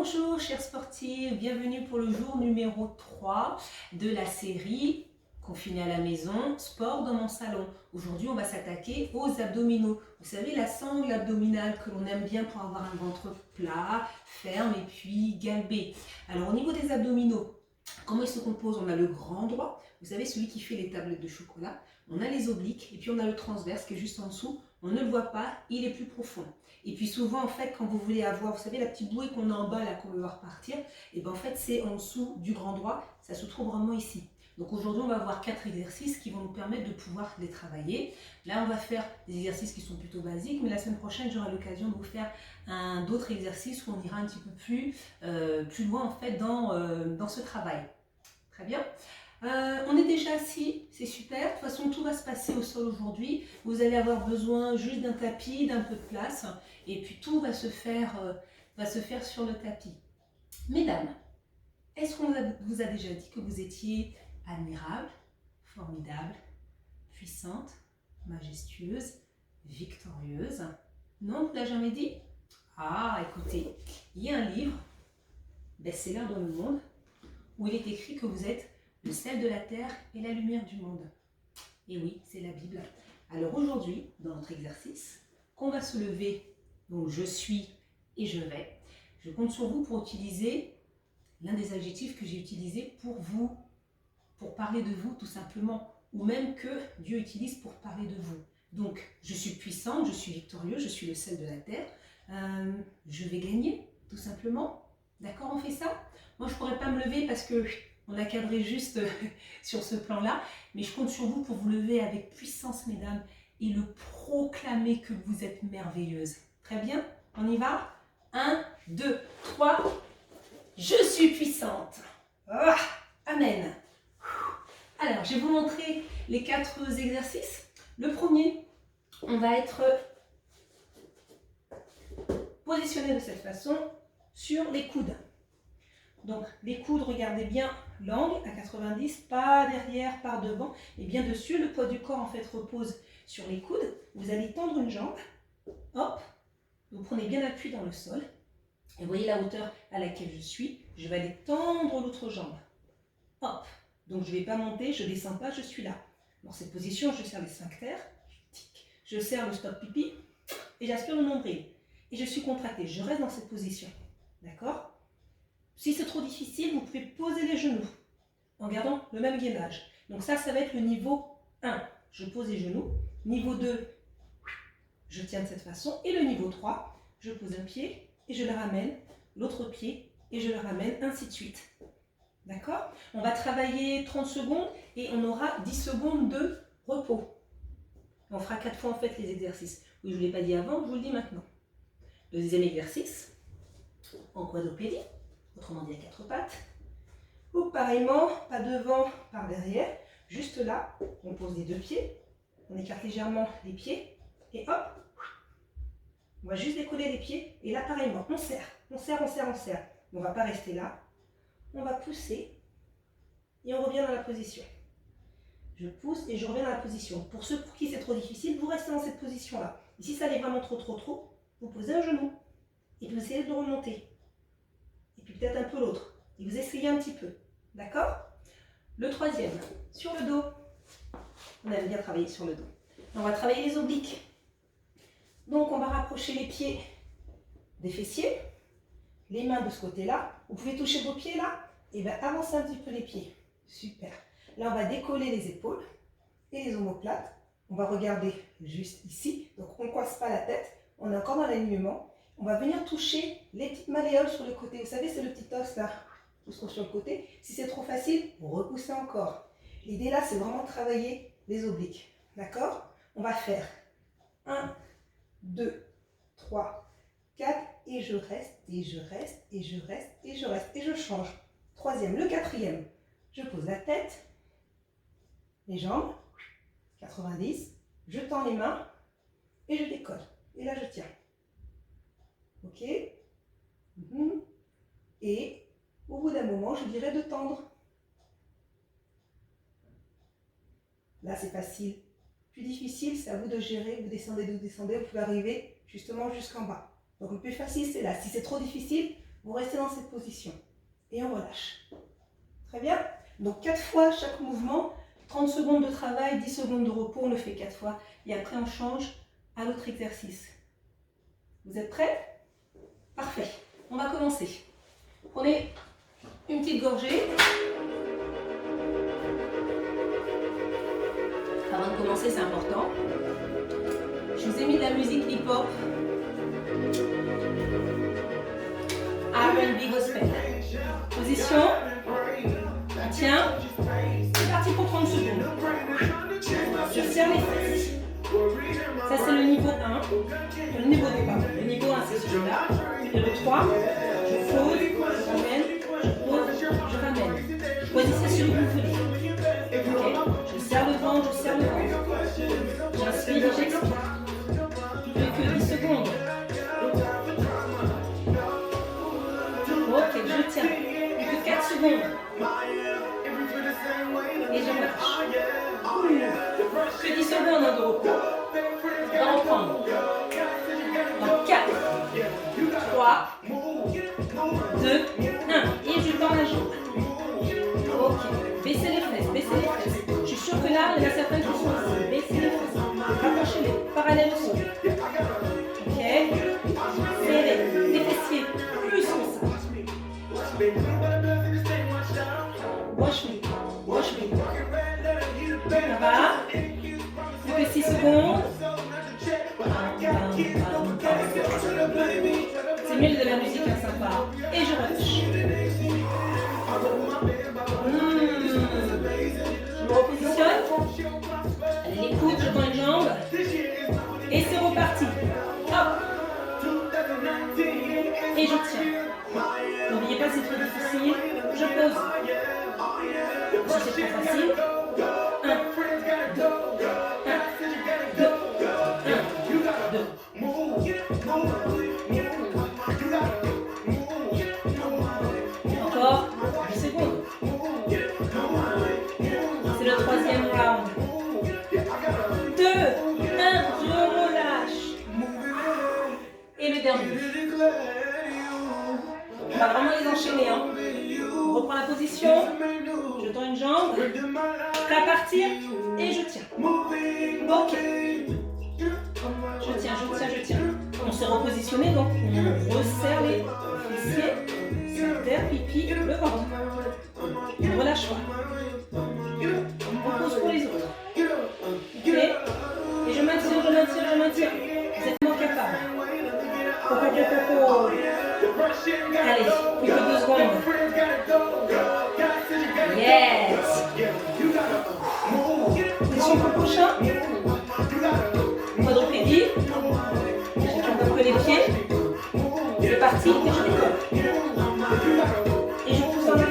Bonjour chers sportifs, bienvenue pour le jour numéro 3 de la série Confiné à la maison, sport dans mon salon. Aujourd'hui on va s'attaquer aux abdominaux. Vous savez la sangle abdominale que l'on aime bien pour avoir un ventre plat, ferme et puis galbé. Alors au niveau des abdominaux, comment ils se composent? On a le grand droit, vous savez celui qui fait les tablettes de chocolat. On a les obliques et puis on a le transverse qui est juste en dessous. On ne le voit pas, il est plus profond. Et puis souvent, en fait, quand vous voulez avoir, vous savez, la petite bouée qu'on a en bas, là, qu'on veut voir partir, et bien en fait, c'est en dessous du grand droit, ça se trouve vraiment ici. Donc aujourd'hui, on va voir 4 exercices qui vont nous permettre de pouvoir les travailler. Là, on va faire des exercices qui sont plutôt basiques, mais la semaine prochaine, j'aurai l'occasion de vous faire d'autres exercices où on ira un petit peu plus loin, en fait, dans ce travail. Très bien. On est déjà assis, c'est super. De toute façon, tout va se passer au sol aujourd'hui. Vous allez avoir besoin juste d'un tapis, d'un peu de place. Et puis tout va se faire sur le tapis. Mesdames, est-ce qu'on vous a déjà dit que vous étiez admirable, formidable, puissante, majestueuse, victorieuse? Non, on ne vous l'a jamais dit? Ah, écoutez, il y a un livre, best-seller dans le monde, où il est écrit que vous êtes le sel de la terre et la lumière du monde. Et oui, c'est la Bible. Alors aujourd'hui, dans notre exercice, qu'on va se lever, donc je suis et je vais, je compte sur vous pour utiliser l'un des adjectifs que j'ai utilisé pour vous, pour parler de vous tout simplement, ou même que Dieu utilise pour parler de vous. Donc, je suis puissante, je suis victorieuse, je suis le sel de la terre, je vais gagner, tout simplement. D'accord, on fait ça? Moi, je ne pourrais pas me lever parce que on a cadré juste sur ce plan-là, mais je compte sur vous pour vous lever avec puissance, mesdames, et le proclamer que vous êtes merveilleuse. Très bien, on y va? 1, 2, 3, je suis puissante. Ah, amen. Alors, je vais vous montrer les 4 exercices. Le premier, on va être positionné de cette façon sur les coudes. Donc, les coudes, regardez bien l'angle à 90, pas derrière, par devant, et bien dessus. Le poids du corps, en fait, repose sur les coudes. Vous allez tendre une jambe. Hop, vous prenez bien appui dans le sol. Et vous voyez la hauteur à laquelle je suis. Je vais aller tendre l'autre jambe. Hop, donc je ne vais pas monter, je ne descends pas, je suis là. Dans cette position, je serre les sphincters. Je serre le stop pipi et j'aspire le nombril. Et je suis contractée. Je reste dans cette position. D'accord ? Si c'est trop difficile, vous pouvez poser les genoux en gardant le même gainage. Donc ça va être le niveau 1. Je pose les genoux. Niveau 2, je tiens de cette façon. Et le niveau 3, je pose un pied et je le ramène. L'autre pied et je le ramène, ainsi de suite. D'accord? On va travailler 30 secondes et on aura 10 secondes de repos. On fera 4 fois en fait les exercices. Oui, je ne vous l'ai pas dit avant, je vous le dis maintenant. Le deuxième exercice, en quadrupédie, autrement dit à 4 pattes. Ou pareillement, pas devant, par derrière. Juste là, on pose les 2 pieds, on écarte légèrement les pieds et hop, on va juste décoller les pieds et là pareillement, on serre, on serre, on serre, on serre. On ne va pas rester là, on va pousser et on revient dans la position. Je pousse et je reviens dans la position. Pour ceux pour qui c'est trop difficile, vous restez dans cette position-là. Et si ça allait vraiment trop, vous posez un genou et puis vous essayez de le remonter. Et puis peut-être un peu l'autre. Et vous essayez un petit peu. D'accord? Le troisième, sur le dos. On aime bien travailler sur le dos. On va travailler les obliques. Donc on va rapprocher les pieds des fessiers, les mains de ce côté-là. Vous pouvez toucher vos pieds là et bien avancez un petit peu les pieds. Super. Là, on va décoller les épaules et les omoplates. On va regarder juste ici. Donc, on ne coince pas la tête. On est encore dans l'alignement. On va venir toucher les petites malléoles sur le côté. Vous savez, c'est le petit os là, qui se trouve sur le côté. Si c'est trop facile, vous repoussez encore. L'idée là, c'est vraiment de travailler les obliques. D'accord? On va faire 1, 2, 3, 4. Et je reste, et je reste, et je reste, et je reste. Et je change. Troisième, le quatrième. Je pose la tête. Les jambes, 90, je tends les mains et je décolle. Et là, je tiens. Ok? Et au bout d'un moment, je dirais de tendre. Là, c'est facile. Plus difficile, c'est à vous de gérer. Vous descendez, vous pouvez arriver justement jusqu'en bas. Donc, le plus facile, c'est là. Si c'est trop difficile, Vous restez dans cette position et on relâche. Très bien. Donc 4 fois chaque mouvement, 30 secondes de travail, 10 secondes de repos, on le fait 4 fois. Et après on change à l'autre exercice. Vous êtes prêts? Parfait. On va commencer. Prenez une petite gorgée. Avant de commencer, c'est important. Je vous ai mis de la musique hip-hop. R&B gospel. Position. On tient. C'est parti pour 30 secondes. Je serre les fesses. Ça, c'est le niveau 1. Le niveau 2, pardon. Le niveau 1, c'est celui-là. Et le 3, je pose, je ramène, je pose, je ramène. Choisissez celui que vous voulez. Okay. Je serre le ventre, je serre le ventre. J'inspire et j'expire. Plus que 10 secondes. Ok, je tiens. Plus que 4 secondes. Et je relâche. Que 10 secondes de repos. On va reprendre. Dans 4, 3, 2, 1. Et je tends la jambe. Ok. Baissez les fesses, baissez les fesses. Je suis sûre que là, il y en a certaines qui sont ici. Baissez les fesses. Rapprochez-les. Parallèle au sol. Ok. Serrez les fessiers. Plus que ça. Wash me. Wash me. Ça va. Plus que 6 secondes. C'est mieux de la musique hein, sympa. Et je relâche. Je me repositionne. Allez, les coudes, je tends une jambe. Et c'est reparti. Hop. Et je tiens. N'oubliez pas, c'est trop difficile. Je pose. Si c'est trop facile. 1, 2, 1, 2, 1, 2. Encore 10 secondes. C'est le 3e round. 2, 1, je relâche. Et le dernier. On va vraiment les enchaîner. Hein. On reprend la position. Je tends une jambe. Prêt à partir. Et je tiens. Ok. Je tiens, je tiens, je tiens. On s'est repositionné, donc on resserre les fessiers, terre, pipi, le ventre. On ne relâche pas. On pose pour les autres. Ok. Et je maintiens, je maintiens, je maintiens. Vous êtes moins capable. Allez, plus que 2 secondes. Yes. Position pour le prochain. Quadrupédie. J'étends un peu les pieds. C'est parti et je décolle. Et je pousse en avant.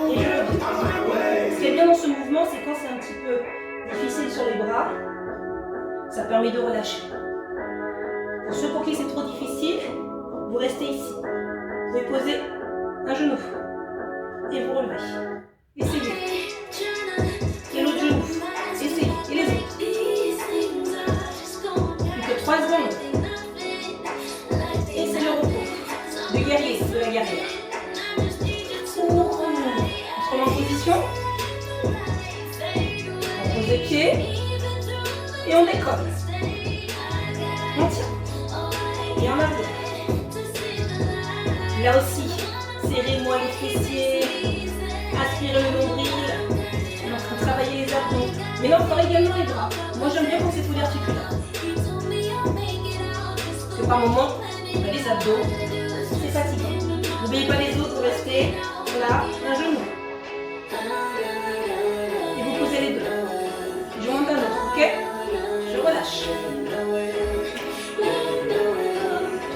Et je reviens. Ce qui est bien dans ce mouvement, c'est quand c'est un petit peu difficile sur les bras, ça permet de relâcher. Pour ceux pour qui c'est trop difficile, vous restez ici. Vous pouvez poser un genou et vous relevez. Essayez. Et l'autre genou. Essayez. Et les autres. Plus que 3 secondes. Et c'est le repos. Du guerrier, de la guerrière. On se remet en position. On pose les pieds. Et on décolle. On tient. Et en avant. Là aussi, serrez-moi les fessiers. Aspirez le nombril. On est en train de travailler les abdos. Mais là, on fera également les bras. Moi, j'aime bien quand c'est tout articulaire. Parce que par moment, les abdos, c'est fatigant. N'oubliez pas les autres, vous restez là, un genou. Et vous posez les deux. Je monte un autre, ok? Je relâche.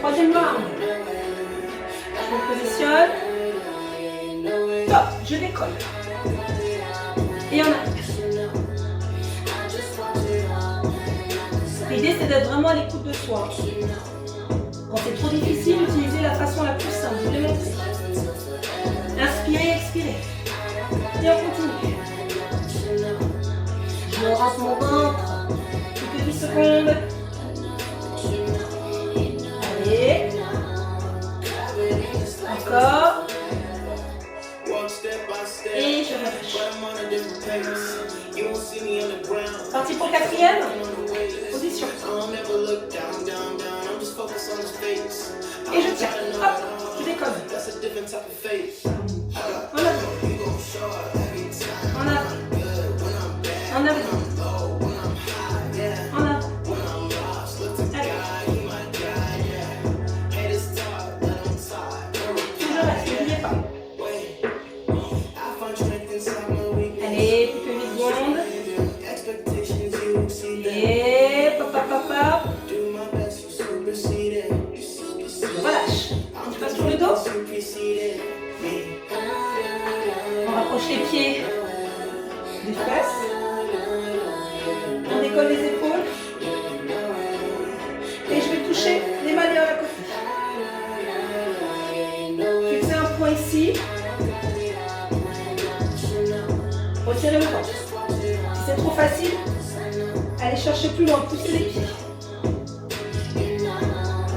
3e round. Je me positionne. Top, je décolle. Et on arrive. L'idée, c'est d'être vraiment à l'écoute de soi. Quand c'est trop difficile, utilisez la façon la plus simple. Je vous l'ai montré. Inspirez, expirez. Et on continue. Je rentre mon ventre. Plus que 10 secondes. Allez. Encore. Et je relâche. Parti pour le quatrième. Position. Et je tiens. Hop, je décolle. En avant. En avant. En avant. En avant. Allez. Je reste, n'oubliez pas. Allez, plus que 8 secondes. Et papa, papa. Je relâche. Je passe sur le dos. On rapproche les pieds des fesses. On décolle les épaules. Et je vais toucher les mains derrière la côté. Fixez un point ici. Retirez le ventre. Si c'est trop facile, allez chercher plus loin, poussez les pieds.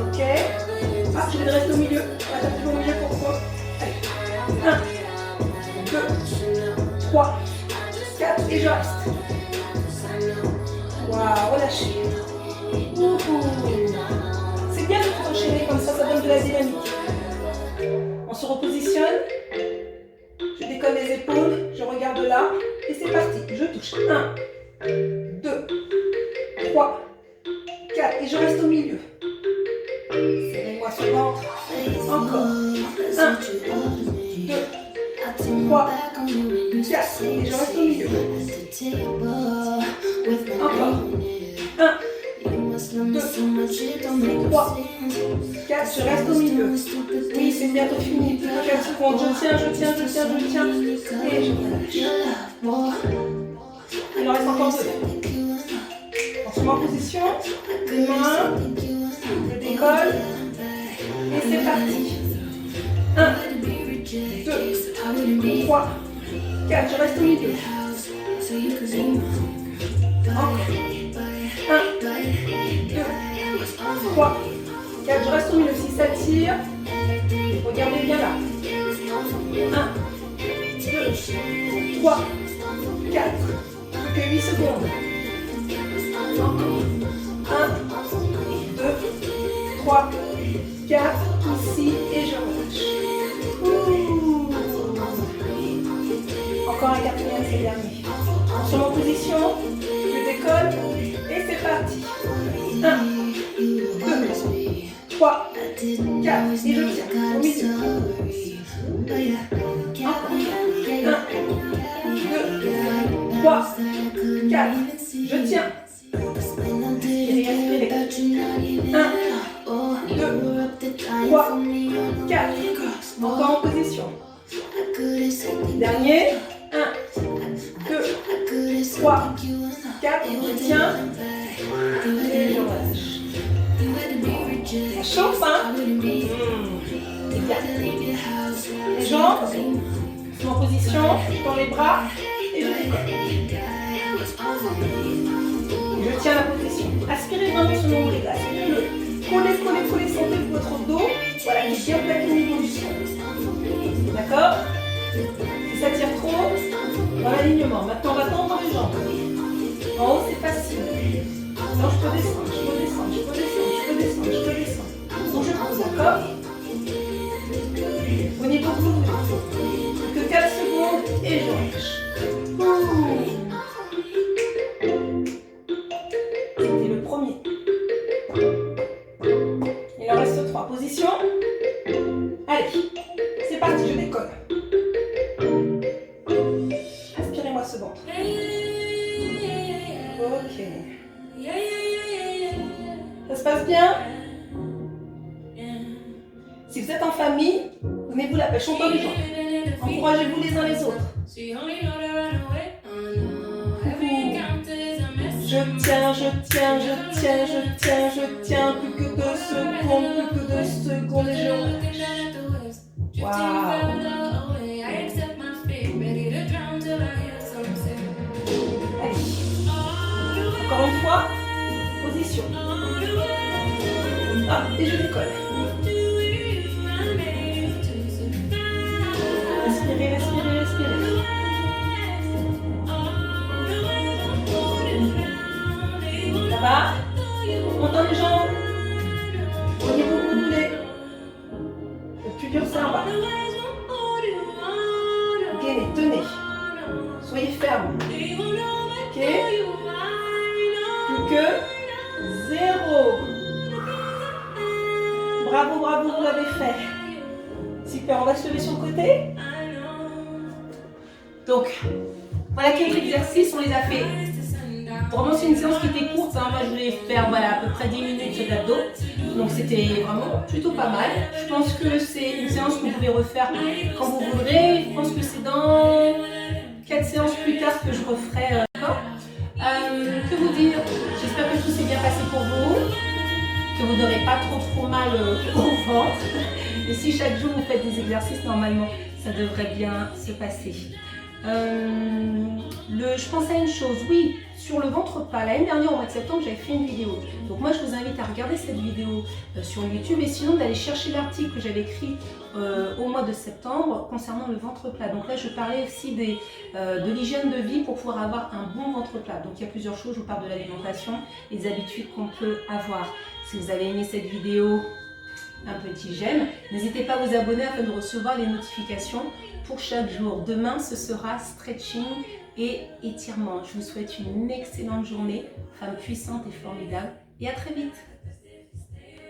Ok. Ah, je vais rester au milieu. On va taper au milieu pour quoi? Allez. 1, 2, 3, 4 et je reste. Waouh, relâchez. C'est bien de tout enchaîner comme ça donne de la dynamique. On se repositionne. Je décolle les épaules, je regarde là. Et c'est parti. Je touche. 1, 2, 3, 4. Et je reste au milieu. Serrez-moi sur le ventre. Encore. 1, 2, 3, 4. Et je reste au milieu. Encore. 1, 2, 3, 4. Je reste au milieu. Oui, c'est bientôt fini. Plus que 4 secondes. Je tiens, je tiens, je tiens, je tiens. Et je relâche. Il en reste encore 2. On se met en position. Les mains. Je décolle. Et c'est parti. 1, 2, 3, 4. Je reste au milieu. Encore. 1, 2, 3, 4. Je reste au milieu. Si ça tire, regardez bien là. 1, 2, 3, 4. Plus que 8 secondes. Encore. 1, 2, 3, 4. Ici et je relâche. Encore un quatrième, c'est le dernier. On se met en position. Je décolle. Et c'est parti. 1, 2, 3, 4. Et je tiens. Au milieu. Encore. 1, 2, 3, 4. Je tiens. Et respirez. 1, 2, 3, 4. Encore en position. Dernier. 1, 2, 3, 4. Je tiens. Et je relâche. Ça chauffe, hein? C'est bien. Les jambes sont en position. Dans les bras. Et je décolle. Je tiens la position. Aspirez vraiment ce nombril là. Aspirez-le. Collez, collez, collez. Sentez votre dos. Voilà, qui est bien plaqué au niveau du sol. D'accord? Si ça tire trop, dans l'alignement. Maintenant, on va tendre les jambes. En haut, c'est facile. Non, je peux descendre, je peux descendre, je peux descendre, je peux descendre, je peux descendre. Donc, je pose, d'accord? Au niveau de vous, que 4 secondes et je relâche. C'était le premier. Il en reste 3. Position. Allez, c'est parti, je décolle. Aspirez-moi ce ventre. Ok. Ça se passe bien? Si vous êtes en famille, donnez-vous la pêche, chantez les gens. Encouragez-vous les uns les autres. Je tiens, je tiens, je tiens, je tiens, je tiens. Plus que 2 secondes, plus que 2 secondes et je relâche. Waouh! Encore une fois, position. Ah, et je décolle. curseur en bas. Ok, tenez. Soyez ferme. Ok. Plus que 0. Bravo, bravo, vous l'avez fait. Super, on va se lever sur le côté. Donc, voilà quelques exercices, on les a fait. Vraiment, c'est une séance qui était courte. Hein. Moi, je voulais faire voilà, à peu près 10 minutes d'abdos. Donc, c'était vraiment plutôt pas mal. Je pense que c'est une séance que vous pouvez refaire quand vous voudrez. Je pense que c'est dans 4 séances plus tard que je referai. Que vous dire? J'espère que tout s'est bien passé pour vous. Que vous n'aurez pas trop mal au ventre. Et si chaque jour vous faites des exercices, normalement, ça devrait bien se passer. Je pense à une chose, oui, sur le ventre plat. L'année dernière, au mois de septembre, j'avais fait une vidéo. Donc moi, je vous invite à regarder cette vidéo sur YouTube et sinon d'aller chercher l'article que j'avais écrit au mois de septembre concernant le ventre plat. Donc là, je parlais aussi de l'hygiène de vie pour pouvoir avoir un bon ventre plat. Donc il y a plusieurs choses, je vous parle de l'alimentation et des habitudes qu'on peut avoir. Si vous avez aimé cette vidéo, un petit j'aime. N'hésitez pas à vous abonner afin de recevoir les notifications pour chaque jour. Demain, ce sera stretching et étirement. Je vous souhaite une excellente journée, femme puissante et formidable, et à très vite.